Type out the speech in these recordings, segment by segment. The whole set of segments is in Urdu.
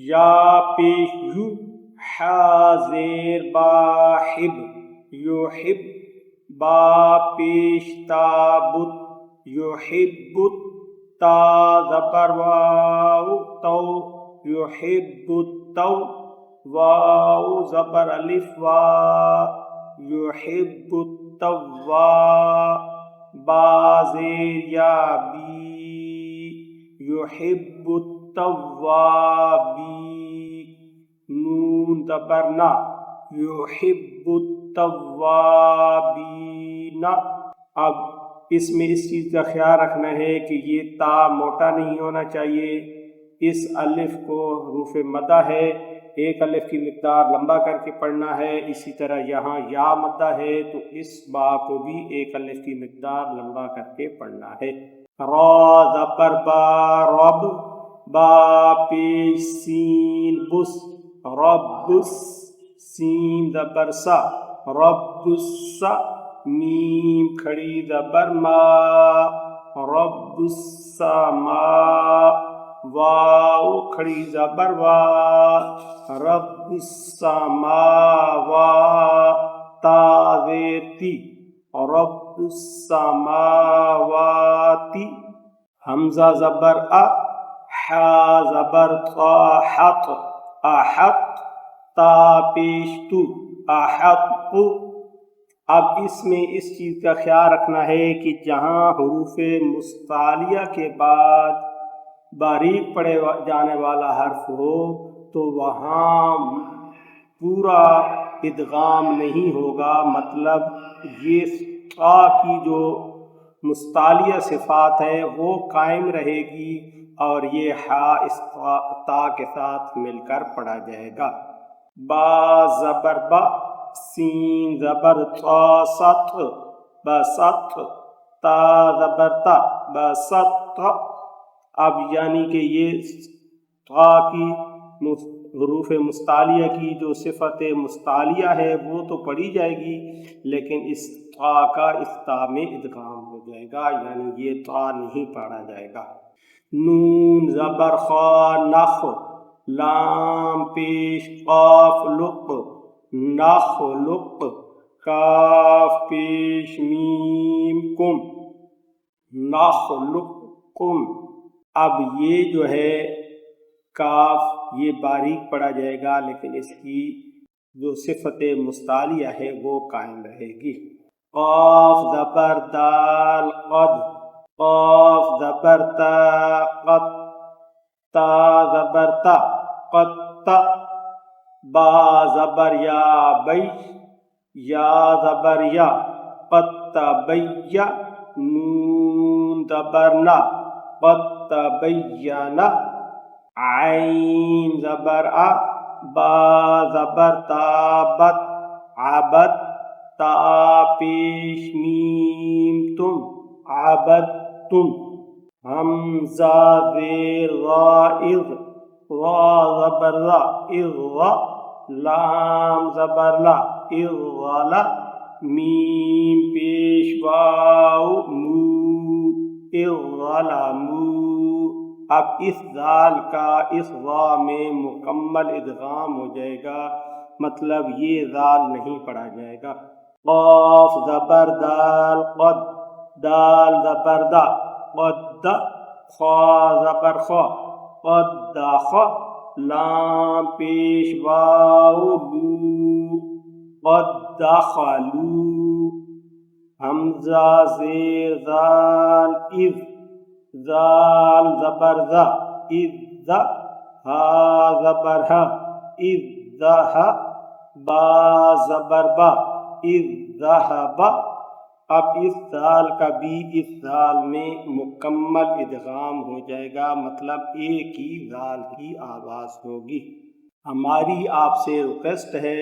یا پیش یو، حا زیر با حب یحب، با پیش تا بت یحب، تا زبر واو تو یحب تو، واو زبر الف وا یحب التوا، با زیر یا بی یحب التوابی، نون زبر نا یحب التوابین۔ اب اس میں اس چیز کا خیال رکھنا ہے کہ یہ تا موٹا نہیں ہونا چاہیے، اس الف کو حروف مدہ ہے، ایک الف کی مقدار لمبا کر کے پڑھنا ہے، اسی طرح یہاں یا مدہ ہے تو اس با کو بھی ایک الف کی مقدار لمبا کر کے پڑھنا ہے۔ را زبر با رب، با پیش سین بس ربس، سین زبر سا رب السا، میم کھڑی زبر ما رب السماء، واو کھڑی زبر وا رب السماوات، تا زیر تی رب السماوات، حمزہ زبر ا، حا زبر طا حط احط، تا پیش تو احط۔ اب اس میں اس چیز کا خیال رکھنا ہے کہ جہاں حروف مستعلیہ کے بعد باریک پڑے جانے والا حرف ہو تو وہاں پورا ادغام نہیں ہوگا، مطلب یہ طا کی جو مستعلیہ صفات ہے وہ قائم رہے گی اور یہ حا اس تا کے ساتھ مل کر پڑھا جائے گا۔ با زبر با، سین زبر طا سط بسط، تا زبر تا بسط۔ اب یعنی کہ یہ طا کی حروف مستعلیہ کی جو صفت مستعلیہ ہے وہ تو پڑھی جائے گی، لیکن اس طا کا اس تا میں ادغام ہو جائے گا، یعنی یہ طا نہیں پڑھا جائے گا۔ نون زبر خا نخ، لام پیش قاف لق نخلق، کاف پیش میم کم نخلقکم۔ اب یہ جو ہے کاف یہ باریک پڑھا جائے گا، لیکن اس کی جو صفت مستعلیہ ہے وہ قائم رہے گی۔ قاف زبر دال قد، قاف زبر تا قد، تا زبر تا قد، با زبر یا بی، یا زبر یا قد تبی، نون زبر نا قد تبین، عین زبر ا، با زبر تابت عبد، تا پیش میم تم عبدتم، حمزہ زیر غائض، را زبر را اغ، لام زبر لا اغل، میم پیش واو مو اغلمو۔ اب اس ذال کا اس وا میں مکمل ادغام ہو جائے گا، مطلب یہ ذال نہیں پڑھا جائے گا۔ قاف زبر دال قد، دال زبر دا قد، خا زبر خا قد خا، لام پیش واو لو قد دخلوا، حمزہ زیر ذال اذ، ذال زبر ذا اذ، ہا زبر ہا اذ ذا، با زبر با اذ ذهب۔ اب اس ذال کا بھی اس ذال میں مکمل ادغام ہو جائے گا، مطلب ایک ہی ذال کی آواز ہوگی۔ ہماری آپ سے ریکویسٹ ہے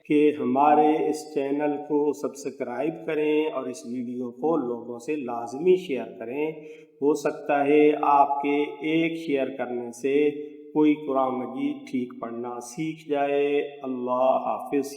کہ ہمارے اس چینل کو سبسکرائب کریں اور اس ویڈیو کو لوگوں سے لازمی شیئر کریں، ہو سکتا ہے آپ کے ایک شیئر کرنے سے کوئی قرآن مجید ٹھیک پڑھنا سیکھ جائے۔ اللہ حافظ۔